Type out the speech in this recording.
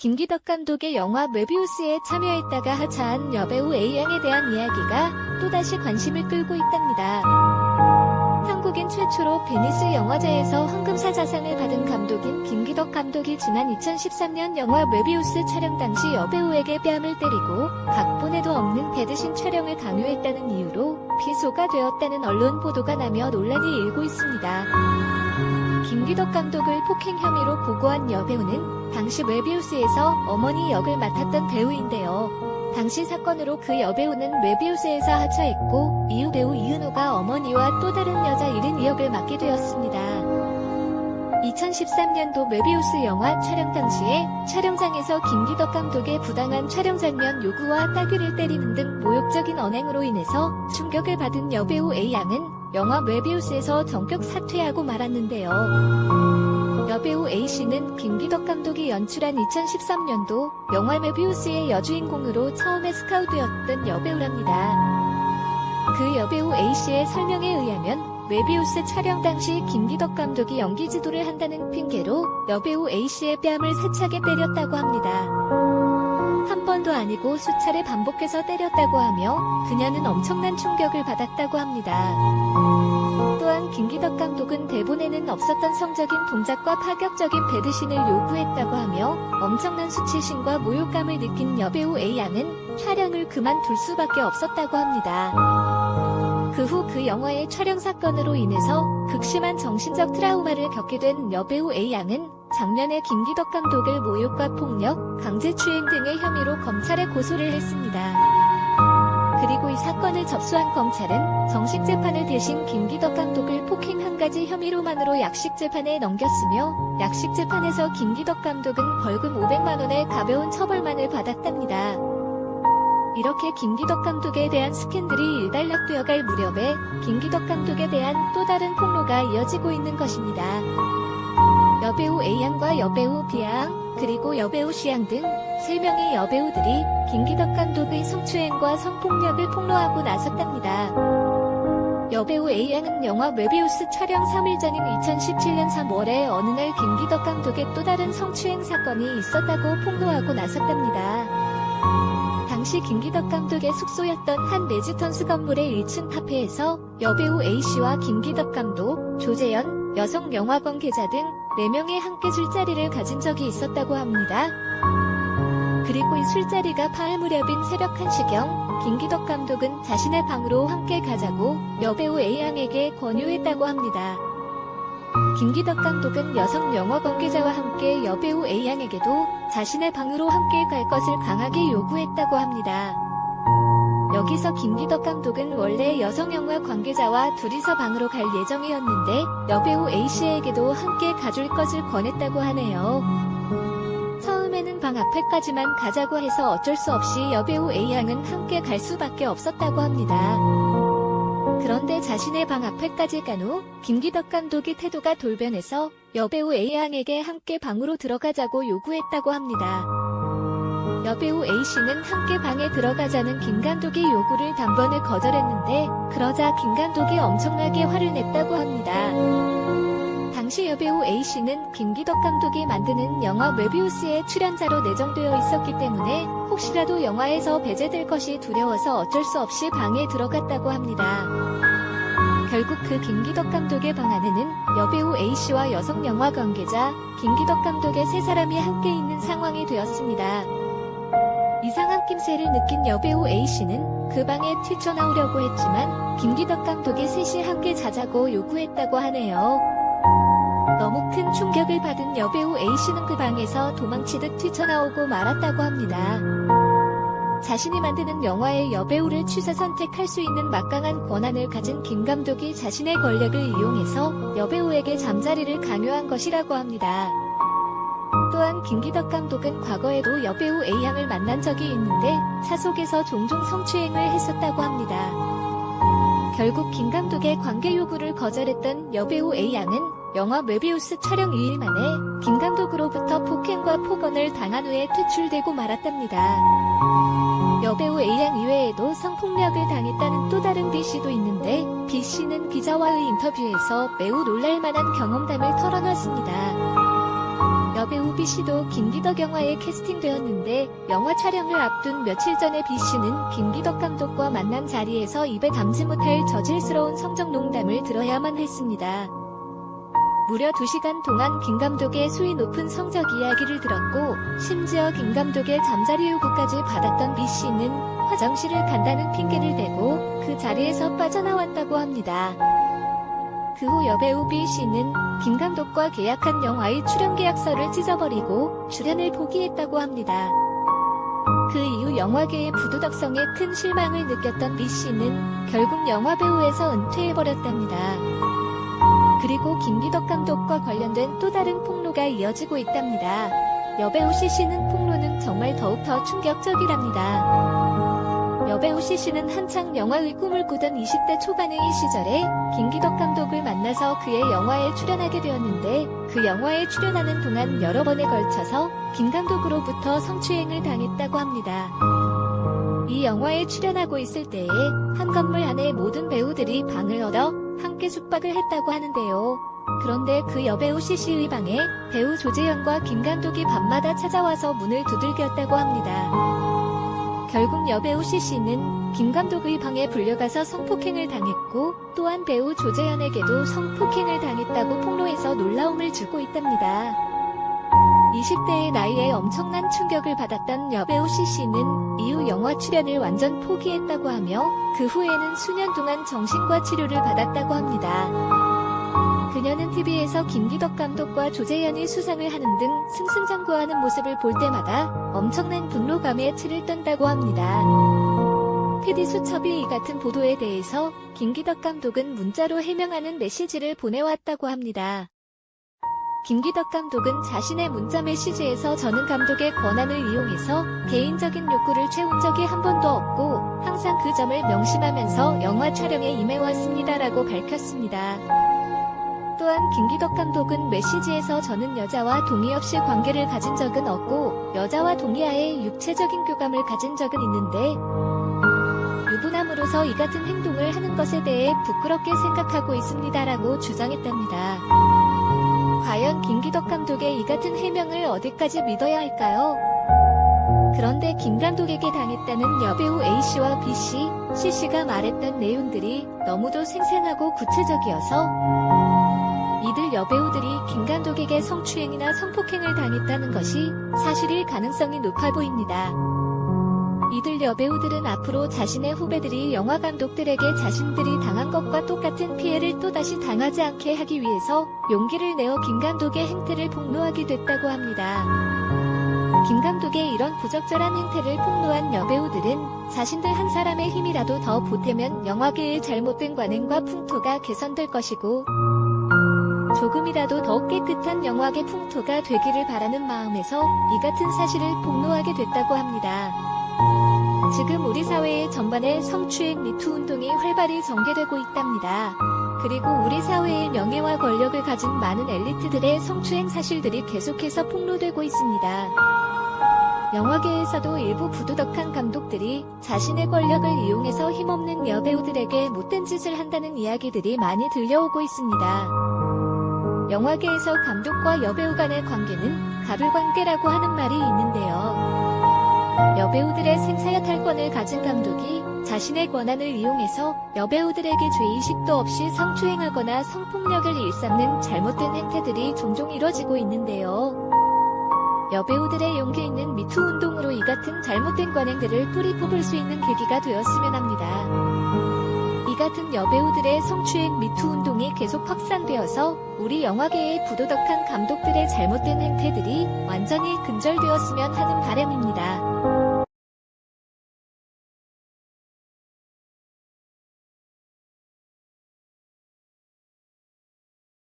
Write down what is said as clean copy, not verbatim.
김기덕 감독의 영화 메비우스에 참여했다가 하차한 여배우 A양에 대한 이야기가 또다시 관심을 끌고 있답니다. 한국인 최초로 베니스 영화제에서 황금사자상을 받은 감독인 김기덕 감독이 지난 2013년 영화 메비우스 촬영 당시 여배우에게 뺨을 때리고 각본에도 없는 배드신 촬영을 강요했다는 이유로 피소가 되었다는 언론 보도가 나며 논란이 일고 있습니다. 김기덕 감독을 폭행 혐의로 보고한 여배우는 당시 메비우스에서 어머니 역을 맡았던 배우인데요. 당시 사건으로 그 여배우는 메비우스에서 하차했고 이후 배우 이은호가 어머니와 또 다른 여자 72역을 맡게 되었습니다. 2013년도 메비우스 영화 촬영 당시에 촬영장에서 김기덕 감독의 부당한 촬영 장면 요구와 따귀를 때리는 등 모욕적인 언행으로 인해서 충격을 받은 여배우 A양은 영화 메비우스에서 전격 사퇴하고 말았는데요. 여배우 A씨는 김기덕 감독이 연출한 2013년도 영화 메비우스의 여주인공으로 처음에 스카우트되었던 여배우랍니다. 그 여배우 A씨의 설명에 의하면 메비우스 촬영 당시 김기덕 감독이 연기 지도를 한다는 핑계로 여배우 A씨의 뺨을 세차게 때렸다고 합니다. 한 번도 아니고 수차례 반복해서 때렸다고 하며 그녀는 엄청난 충격을 받았다고 합니다. 또한 김기덕 감독은 대본에는 없었던 성적인 동작과 파격적인 배드신을 요구했다고 하며 엄청난 수치심과 모욕감을 느낀 여배우 A양은 촬영을 그만둘 수밖에 없었다고 합니다. 그 후 그 영화의 촬영 사건으로 인해서 극심한 정신적 트라우마를 겪게 된 여배우 A양은 작년에 김기덕 감독을 모욕과 폭력, 강제추행 등의 혐의로 검찰에 고소를 했습니다. 그리고 이 사건을 접수한 검찰은 정식재판을 대신 김기덕 감독을 폭행 한 가지 혐의로만으로 약식재판에 넘겼으며 약식재판에서 김기덕 감독은 벌금 500만원의 가벼운 처벌만을 받았답니다. 이렇게 김기덕 감독에 대한 스캔들이 일단락되어갈 무렵에 김기덕 감독에 대한 또 다른 폭로가 이어지고 있는 것입니다. 여배우 A양과 여배우 B양, 그리고 여배우 C양 등 3명의 여배우들이 김기덕 감독의 성추행과 성폭력을 폭로하고 나섰답니다. 여배우 A양은 영화 메비우스 촬영 3일 전인 2017년 3월에 어느 날 김기덕 감독의 또 다른 성추행 사건이 있었다고 폭로하고 나섰답니다. 당시 김기덕 감독의 숙소였던 한 레지던스 건물의 1층 카페에서 여배우 A씨와 김기덕 감독, 조재현, 여성 영화 관계자 등 4명이 함께 술자리를 가진 적이 있었다고 합니다. 그리고 이 술자리가 파할 무렵인 새벽 1시경 김기덕 감독은 자신의 방으로 함께 가자고 여배우 A양에게 권유했다고 합니다. 김기덕 감독은 여성 영화 관계자와 함께 여배우 A양에게도 자신의 방으로 함께 갈 것을 강하게 요구했다고 합니다. 여기서 김기덕 감독은 원래 여성 영화 관계자와 둘이서 방으로 갈 예정이었는데 여배우 A씨에게도 함께 가줄 것을 권했다고 하네요. 처음에는 방 앞에까지만 가자고 해서 어쩔 수 없이 여배우 A양은 함께 갈 수밖에 없었다고 합니다. 그런데 자신의 방 앞에까지 간 후 김기덕 감독의 태도가 돌변해서 여배우 A양에게 함께 방으로 들어가자고 요구했다고 합니다. 여배우 A씨는 함께 방에 들어가자는 김 감독의 요구를 단번에 거절했는데 그러자 김 감독이 엄청나게 화를 냈다고 합니다. 당시 여배우 A씨는 김기덕 감독이 만드는 영화 메비우스의 출연자로 내정되어 있었기 때문에 혹시라도 영화에서 배제될 것이 두려워서 어쩔 수 없이 방에 들어갔다고 합니다. 결국 그 김기덕 감독의 방 안에는 여배우 A씨와 여성 영화 관계자, 김기덕 감독의 3사람이 함께 있는 상황이 되었습니다. 이상한 낌새를 느낀 여배우 A씨는 그 방에 뛰쳐나오려고 했지만 김기덕 감독이 셋이 함께 자자고 요구했다고 하네요. 너무 큰 충격을 받은 여배우 A씨는 그 방에서 도망치듯 뛰쳐나오고 말았다고 합니다. 자신이 만드는 영화의 여배우를 취사 선택할 수 있는 막강한 권한을 가진 김 감독이 자신의 권력을 이용해서 여배우에게 잠자리를 강요한 것이라고 합니다. 또한 김기덕 감독은 과거에도 여배우 A양을 만난 적이 있는데 차속에서 종종 성추행을 했었다고 합니다. 결국 김 감독의 관계 요구를 거절했던 여배우 A양은 영화 메비우스 촬영 2일 만에 김 감독으로부터 폭행과 폭언을 당한 후에 퇴출되고 말았답니다. 여배우 A양 이외에도 성폭력을 당했다는 또 다른 B씨도 있는데 B씨는 기자와의 인터뷰에서 매우 놀랄만한 경험담을 털어놨습니다. 여배우 B씨도 김기덕 영화에 캐스팅되었는데 영화 촬영을 앞둔 며칠 전에 B씨는 김기덕 감독과 만난 자리에서 입에 담지 못할 저질스러운 성적 농담을 들어야만 했습니다. 무려 2시간 동안 김 감독의 수위 높은 성적 이야기를 들었고 심지어 김 감독의 잠자리 요구까지 받았던 B씨는 화장실을 간다는 핑계를 대고 그 자리에서 빠져나왔다고 합니다. 그 후 여배우 B씨는 김 감독과 계약한 영화의 출연 계약서를 찢어버리고 출연을 포기했다고 합니다. 그 이후 영화계의 부도덕성에 큰 실망을 느꼈던 B씨는 결국 영화배우에서 은퇴해버렸답니다. 그리고 김기덕 감독과 관련된 또 다른 폭로가 이어지고 있답니다. 여배우 C씨는 폭로는 정말 더욱더 충격적이랍니다. 여배우 C씨는 한창 영화의 꿈을 꾸던 20대 초반의 이 시절에 김기덕 감독을 만나서 그의 영화에 출연하게 되었는데 그 영화에 출연하는 동안 여러 번에 걸쳐서 김 감독으로부터 성추행을 당했다고 합니다. 이 영화에 출연하고 있을 때에 한 건물 안에 모든 배우들이 방을 얻어 함께 숙박을 했다고 하는데요. 그런데 그 여배우 C씨의 방에 배우 조재현과 김 감독이 밤마다 찾아와서 문을 두들겼다고 합니다. 결국 여배우 C씨는 김 감독의 방에 불려가서 성폭행을 당했고 또한 배우 조재현에게도 성폭행을 당했다고 폭로해서 놀라움을 주고 있답니다. 20대의 나이에 엄청난 충격을 받았던 여배우 C씨는 이후 영화 출연을 완전 포기했다고 하며 그 후에는 수년 동안 정신과 치료를 받았다고 합니다. 그녀는 TV에서 김기덕 감독과 조재현이 수상을 하는 등 승승장구하는 모습을 볼 때마다 엄청난 분노감에 치를 떤다고 합니다. PD 수첩이 이 같은 보도에 대해서 김기덕 감독은 문자로 해명하는 메시지를 보내왔다고 합니다. 김기덕 감독은 자신의 문자 메시지에서 저는 감독의 권한을 이용해서 개인적인 욕구를 채운 적이 한 번도 없고 항상 그 점을 명심하면서 영화 촬영에 임해왔습니다라고 밝혔습니다. 또한 김기덕 감독은 메시지에서 저는 여자와 동의 없이 관계를 가진 적은 없고 여자와 동의하에 육체적인 교감을 가진 적은 있는데 유부남으로서 이 같은 행동을 하는 것에 대해 부끄럽게 생각하고 있습니다라고 주장했답니다. 과연 김기덕 감독의 이 같은 해명을 어디까지 믿어야 할까요? 그런데 김 감독에게 당했다는 여배우 A씨와 B씨, C씨가 말했던 내용들이 너무도 생생하고 구체적이어서 이들 여배우들이 김 감독에게 성추행이나 성폭행을 당했다는 것이 사실일 가능성이 높아 보입니다. 이들 여배우들은 앞으로 자신의 후배들이 영화 감독들에게 자신들이 당한 것과 똑같은 피해를 또다시 당하지 않게 하기 위해서 용기를 내어 김 감독의 행태를 폭로하게 됐다고 합니다. 김 감독의 이런 부적절한 행태를 폭로한 여배우들은 자신들 한 사람의 힘이라도 더 보태면 영화계의 잘못된 관행과 풍토가 개선될 것이고 조금이라도 더 깨끗한 영화계 풍토가 되기를 바라는 마음에서 이 같은 사실을 폭로하게 됐다고 합니다. 지금 우리 사회의 전반에 성추행 미투 운동이 활발히 전개되고 있답니다. 그리고 우리 사회의 명예와 권력을 가진 많은 엘리트들의 성추행 사실들이 계속해서 폭로되고 있습니다. 영화계에서도 일부 부도덕한 감독들이 자신의 권력을 이용해서 힘없는 여배우들에게 못된 짓을 한다는 이야기들이 많이 들려오고 있습니다. 영화계에서 감독과 여배우 간의 관계는 가불관계라고 하는 말이 있는데요. 여배우들의 생사여탈권을 가진 감독이 자신의 권한을 이용해서 여배우들에게 죄의식도 없이 성추행하거나 성폭력을 일삼는 잘못된 행태들이 종종 이뤄지고 있는데요. 여배우들의 용기 있는 미투 운동으로 이 같은 잘못된 관행들을 뿌리 뽑을 수 있는 계기가 되었으면 합니다. 이 같은 여배우들의 성추행 미투 운동이 계속 확산되어서 우리 영화계의 부도덕한 감독들의 잘못된 행태들이 완전히 근절되었으면 하는 바람입니다.